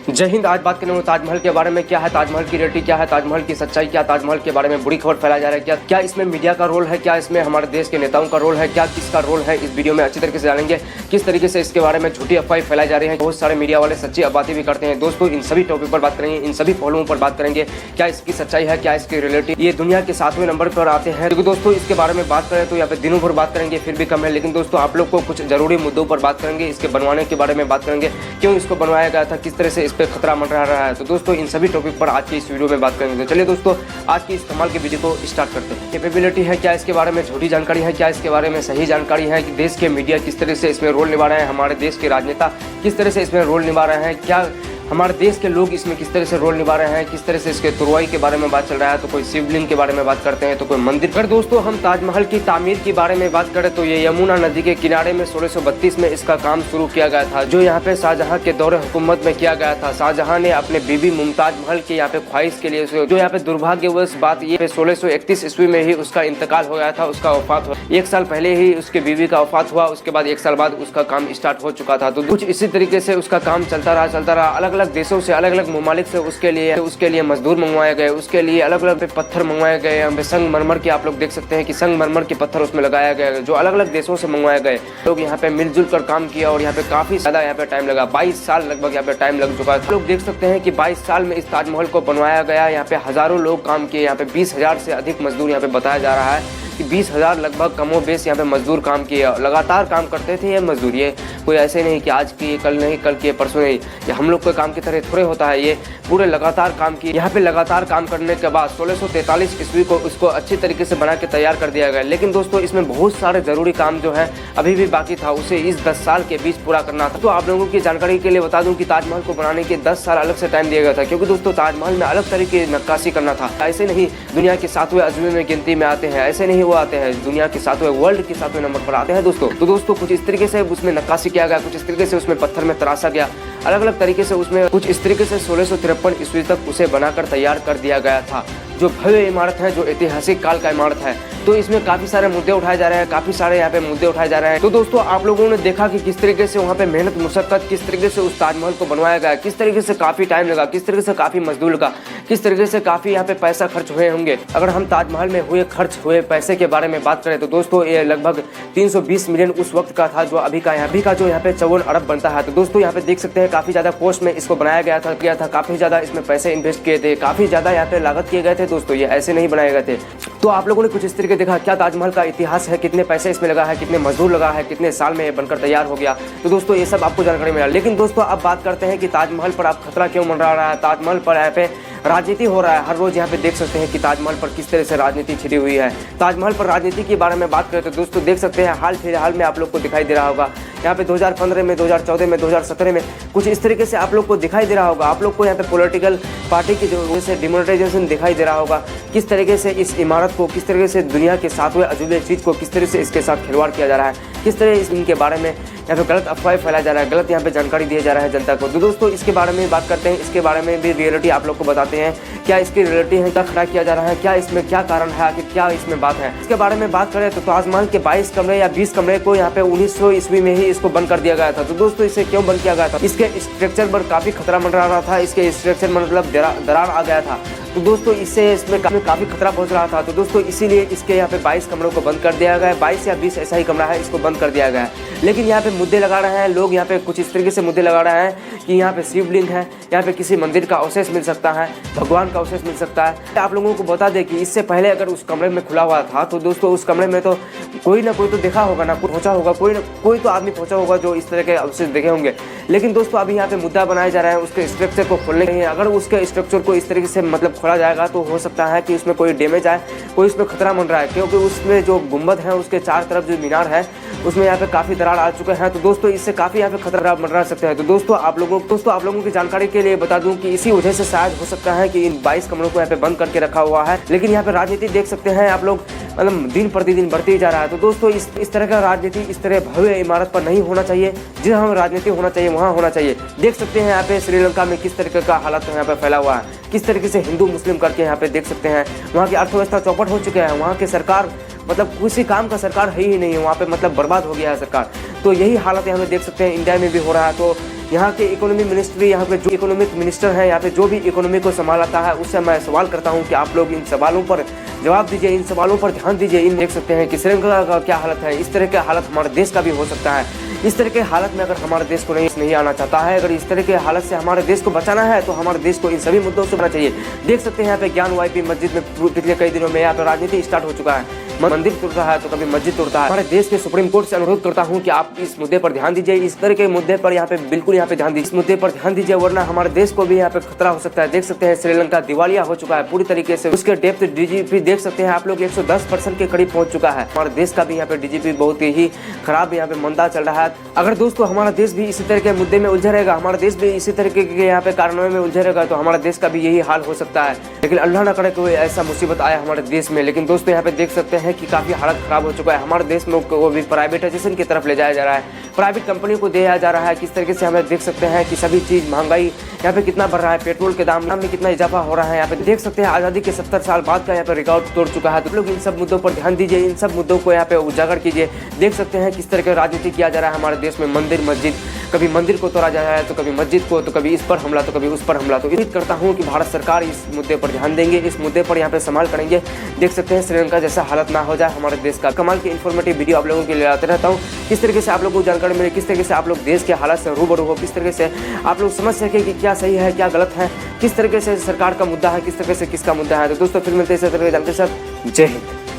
जय हिंद। आज बात करेंगे ताजमहल के बारे में। क्या है ताजमहल की रियलिटी, क्या है ताजमहल की सच्चाई, क्या ताजमहल के बारे में बुरी खबर फैलाया जा रहा है, क्या इसमें मीडिया का रोल है, क्या इसमें हमारे देश के नेताओं का रोल है, क्या किसका रोल है, इस वीडियो में अच्छी तरीके से जानेंगे। किस तरीके से इसके बारे में झूठी अफवाहें फैलाई जा रही है। बहुत सारे मीडिया वाले सच्ची बातें भी करते हैं। दोस्तों इन सभी टॉपिक पर बात करेंगे, इन सभी पहलुओं पर बात करेंगे। क्या इसकी सच्चाई है, क्या इसकी रियलिटी। ये दुनिया के 7वें नंबर पर आते हैं। क्योंकि दोस्तों इसके बारे में बात करें तो यहाँ पे दिनों भर बात करेंगे फिर भी कम है। लेकिन दोस्तों आप लोग को कुछ जरूरी मुद्दों पर बात करेंगे, इसके बनवाने के बारे में बात करेंगे, क्यों इसको बनवाया गया था, किस तरह से इस पर खतरा मंडरा रहा है। तो दोस्तों इन सभी टॉपिक पर आज की इस वीडियो में बात करेंगे। तो चलिए दोस्तों आज की इस कमाल की वीडियो को स्टार्ट करते हैं। कैपेबिलिटी है, क्या इसके बारे में झूठी जानकारी है, क्या इसके बारे में सही जानकारी है, कि देश के मीडिया किस तरह से इसमें रोल निभा रहे हैं, हमारे देश के राजनेता किस तरह से इसमें रोल निभा रहे हैं, क्या हमारे देश के लोग इसमें किस तरह से रोल निभा रहे हैं, किस तरह से इसके तुरवाई के बारे में बात चल रहा है। तो कोई शिवलिंग के बारे में बात करते हैं, तो कोई मंदिर। अगर दोस्तों हम ताजमहल की तामीर के बारे में बात करें तो ये यमुना नदी के किनारे में 1632 में इसका काम शुरू किया गया था, जो यहाँ पे शाहजहां के दौरे हुकूमत में किया गया था। शाहजहां ने अपने बीबी मुमताज महल के यहाँ पे ख्वाहिश के लिए, जो यहाँ पे दुर्भाग्यवश बात ये 1631 ईस्वी में ही उसका इंतकाल हो गया था, उसका वफात हुआ। 1 साल पहले ही उसके बीबी का वफात हुआ, उसके बाद 1 साल बाद उसका काम स्टार्ट हो चुका था। तो कुछ इसी तरीके से उसका काम चलता रहा। अलग अलग देशों से, अलग अलग ममालिक से उसके लिए मजदूर मंगवाए गए, उसके लिए अलग अलग पत्थर मंगवाए गए। यहाँ पे संगमरमर के आप लोग देख सकते हैं कि संगमरमर के पत्थर उसमें लगाया गया, जो अलग अलग देशों से मंगवाए गए। लोग यहाँ पे मिलजुल कर काम किया और यहाँ पे काफी ज्यादा यहाँ पे टाइम लगा। 22 साल लगभग यहाँ पे टाइम लग चुका है। लोग देख सकते हैं कि 22 साल में इस ताजमहल को बनवाया गया। यहाँ पे हजारों लोग काम किए, यहाँ पे 20,000 से अधिक मजदूर यहाँ पे बताया जा रहा है कि 20,000 लगभग कमो बेश यहाँ पे मजदूर काम किए, लगातार काम करते थे ये मजदूर। ये कोई ऐसे नहीं कि आज किए कल नहीं, कल किए परसों नहीं, ये हम लोग के काम की तरह थोड़े होता है। ये पूरे लगातार काम किए। यहाँ पे लगातार काम करने के बाद 1643 ईस्वी को उसको अच्छी तरीके से बना के तैयार कर दिया गया। लेकिन दोस्तों इसमें बहुत सारे जरूरी काम जो है अभी भी बाकी था, उसे इस 10 साल के बीच पूरा करना था। तो आप लोगों की जानकारी के लिए बता दूं कि ताजमहल को बनाने के 10 साल अलग से टाइम दिया गया था, क्योंकि दोस्तों ताजमहल में अलग तरीके की नक्काशी करना था। ऐसे नहीं दुनिया के 7वें अजूबे में गिनती में आते हैं, ऐसे नहीं वो आते हैं, दुनिया के 7वें वर्ल्ड के 7वें नंबर पर आते हैं दोस्तों। तो दोस्तों कुछ इस तरीके से उसमें नक्काशी किया गया, कुछ इस तरीके से उसमें पत्थर में तराशा गया, अलग अलग तरीके से उसमें कुछ इस तरीके से 1653 ईस्वी तक उसे बनाकर तैयार कर दिया गया था। जो भव्य इमारत है, जो ऐतिहासिक काल का इमारत है, तो इसमें काफी सारे मुद्दे उठाए जा रहे हैं, काफी सारे यहाँ पे मुद्दे उठाए जा रहे हैं। तो दोस्तों आप लोगों ने देखा कि किस तरीके से वहाँ पे मेहनत मुशक्कत, किस तरीके से उस ताजमहल को बनवाया गया, किस तरीके से काफी टाइम लगा, किस तरीके से काफी मजदूर लगा, किस तरीके से काफी यहाँ पे पैसा खर्च हुए होंगे। अगर हम ताजमहल में खर्च हुए पैसे के बारे में बात करें तो दोस्तों ये लगभग 320 मिलियन उस वक्त का था, जो अभी का यहाँ जो यहाँ पे 54 अरब बनता है। तो दोस्तों यहाँ पे देख सकते हैं काफी ज्यादा कॉस्ट में इसको बनाया गया था, काफी ज्यादा इसमें पैसे इन्वेस्ट किए थे, काफी ज्यादा यहाँ पे लागत किए गए थे दोस्तों, ये ऐसे नहीं बनाए गए थे। तो आप लोगों ने कुछ इस तरीके देखा क्या ताजमहल का इतिहास है, कितने पैसे इसमें लगा है, कितने मजदूर लगा है, कितने साल में ये बनकर तैयार हो गया। तो दोस्तों ये सब आपको जानकारी मिला। लेकिन दोस्तों अब बात करते हैं कि ताजमहल पर आप खतरा क्यों मंडरा रहा है, ताजमहल पर यहाँ पे राजनीति हो रहा है। हर रोज यहाँ पे देख सकते हैं कि ताजमहल पर किस तरह से राजनीति छिड़ी हुई है। ताजमहल पर राजनीति के बारे में बात करें तो दोस्तों देख सकते हैं हाल फिलहाल में आप लोग को दिखाई दे रहा होगा, यहाँ पे 2015 में, 2014 में, 2017 में कुछ इस तरीके से आप लोग को दिखाई दे रहा होगा। आप लोग को यहाँ पे पॉलिटिकल पार्टी की जो से डिमोनेटाइजेशन दिखाई दे रहा होगा, किस तरीके से इस इमारत को, किस तरीके से दुनिया के 7वें अजूबे चीज को किस तरह से इसके साथ खिलवाड़ किया जा रहा है, किस तरह इनके बारे में यहाँ पे गलत अफवाह फैलाया जा रहा है, गलत यहाँ पे जानकारी दिया जा रहा है जनता को। तो दोस्तों इसके बारे में बात करते हैं, इसके बारे में भी रियलिटी आप लोग को बताते हैं। क्या इसकी रियलिटी है, क्या खड़ा किया जा रहा है, क्या इसमें क्या कारण है, आखिर क्या इसमें बात है। इसके बारे में बात करें तो ताजमहल के 22 कमरे या 20 कमरे को यहाँ पे 1900 ईस्वी में ही इसको बंद कर दिया गया था। तो दोस्तों इसे क्यों बंद किया गया था, इसके स्ट्रक्चर पर काफी खतरा मंडरा रहा था, इसके स्ट्रक्चर में मतलब दरार आ गया था। तो दोस्तों इससे इसमें काफी खतरा पहुंच रहा था। तो दोस्तों इसीलिए इसके यहाँ पे 22 कमरों को बंद कर दिया गया है। 22 या 20 ऐसा ही कमरा है, इसको बंद कर दिया गया है। लेकिन यहाँ पे मुद्दे लगा रहे हैं लोग, यहाँ पे कुछ इस तरीके से मुद्दे लगा रहे हैं कि यहाँ पे शिवलिंग है, यहाँ पे किसी मंदिर का अवशेष मिल सकता है, भगवान का अवशेष मिल सकता है। आप लोगों को बता दें कि इससे पहले अगर उस कमरे में खुला हुआ था तो दोस्तों उस कमरे में तो कोई ना कोई तो देखा होगा ना, पहुंचा होगा, कोई तो आदमी पहुंचा होगा जो इस तरह के अवशेष देखे होंगे। लेकिन दोस्तों अभी यहाँ पे मुद्दा बनाया जा रहा है उसके स्ट्रक्चर को खोलने के लिए। अगर उसके स्ट्रक्चर को इस तरीके से मतलब खोला जाएगा तो हो सकता है कि उसमें कोई डैमेज आए, कोई उसमें खतरा बन रहा है, क्योंकि उसमें जो गुंबद है उसके चार तरफ जो मीनार है उसमें यहाँ पे काफी दरार आ चुके हैं। तो दोस्तों इससे काफी यहाँ पे खतरा मंडरा सकते हैं। तो दोस्तों आप लोगों की जानकारी के लिए बता दूं कि इसी वजह से शायद हो सकता है कि इन 22 कमरों को यहाँ पे बंद करके रखा हुआ है। लेकिन यहाँ पे राजनीति देख सकते हैं आप लोग, मतलब दिन प्रतिदिन बढ़ती जा रहा है। तो दोस्तों इस तरह का राजनीति इस तरह भव्य इमारत पर नहीं होना चाहिए, जहाँ राजनीति होना चाहिए वहाँ होना चाहिए। देख सकते हैं यहाँ पे श्रीलंका में किस तरीके का हालत यहाँ पे फैला हुआ है, किस तरीके से हिंदू मुस्लिम करके यहाँ पे देख सकते हैं। वहाँ की अर्थव्यवस्था चौपट हो चुकी है, वहाँ की सरकार मतलब किसी काम का सरकार है ही नहीं है, वहाँ पे मतलब बर्बाद हो गया है सरकार। तो यही हालत यहाँ पे देख सकते हैं इंडिया में भी हो रहा है। तो यहाँ के इकोनॉमी मिनिस्ट्री, यहाँ पे जो इकोनॉमिक मिनिस्टर है, यहाँ पे जो भी इकोनॉमी को संभालता है, उससे मैं सवाल करता हूँ कि आप लोग इन सवालों पर जवाब दीजिए, इन सवालों पर ध्यान दीजिए। इन देख सकते हैं कि श्रीलंका का क्या हालत है, इस तरह के हालत हमारे देश का भी हो सकता है। इस तरह के हालत में अगर हमारे देश को नहीं आना चाहता है, अगर इस तरह के हालत से हमारे देश को बचाना है, तो हमारे देश को इन सभी मुद्दों से बचना चाहिए। देख सकते हैं यहाँ पे ज्ञान वाईपी मस्जिद में पिछले कई दिनों में यहाँ पे राजनीति स्टार्ट हो चुका है। मंदिर टूटता है तो कभी मस्जिद टूटता है। हमारे देश के सुप्रीम कोर्ट से अनुरोध करता हूँ कि आप इस मुद्दे पर ध्यान दीजिए, इस तरह के मुद्दे पर यहाँ पे बिल्कुल यहाँ पे ध्यान दीजिए, इस मुद्दे पर ध्यान दीजिए, वरना हमारे देश को भी यहाँ पे खतरा हो सकता है। देख सकते हैं श्रीलंका दिवालिया हो चुका है पूरी तरीके से, उसके डेप्थ डीजीपी देख सकते हैं आप लोग 110% के करीब पहुंच चुका है। हमारे देश का भी यहाँ पे डीजीपी बहुत ही खराब यहाँ पे मंदा चल रहा है। अगर दोस्तों हमारा देश भी इसी तरह के मुद्दे में उलझा रहेगा, हमारा देश भी इसी तरीके के यहाँ पे कारणों में उलझा रहेगा, तो हमारा देश का भी यही हाल हो सकता है। लेकिन अल्लाह न करे कोई ऐसा मुसीबत आया हमारे देश में। लेकिन दोस्तों यहाँ पे देख सकते हैं कि काफी हालत खराब हो चुका है हमारे देश में, वो भी प्राइवेटाइजेशन की तरफ ले जाया जा रहा है, प्राइवेट कंपनी को दिया जा रहा है। किस तरीके से हमें देख सकते हैं कि सभी चीज महंगाई यहाँ पे कितना बढ़ रहा है, पेट्रोल के दाम में कितना इजाफा हो रहा है। यहाँ पे देख सकते हैं आजादी के 70 साल बाद का यहाँ पे रिकॉर्ड तोड़ चुका है। तो लोग इन सब मुद्दों पर ध्यान दीजिए, इन सब मुद्दों को यहाँ पे उजागर कीजिए। देख सकते हैं किस तरह का राजनीति किया जा रहा है हमारे देश में, मंदिर मस्जिद, कभी मंदिर को तोड़ा जा रहा है तो कभी मस्जिद को, तो कभी इस पर हमला तो कभी उस पर हमला। तो उम्मीद करता हूँ कि भारत सरकार इस मुद्दे पर ध्यान देंगे, इस मुद्दे पर यहाँ पे संभाल करेंगे। देख सकते हैं श्रीलंका जैसा हालत ना हो जाए हमारे देश का। कमाल की इन्फॉर्मेटिव वीडियो आप लोगों के लिए लाते रहता हूँ, किस तरीके से आप लोगों को जानकारी मिले, किस तरीके से आप लोग देश के हालात से रूबरू हो, किस तरीके से आप लोग समझ सके कि क्या सही है क्या गलत है, किस तरीके से सरकार का मुद्दा है, किस तरीके से किसका मुद्दा है। तो दोस्तों फिर मिलते हैं इस तरह के जानकारी के साथ। जय हिंद।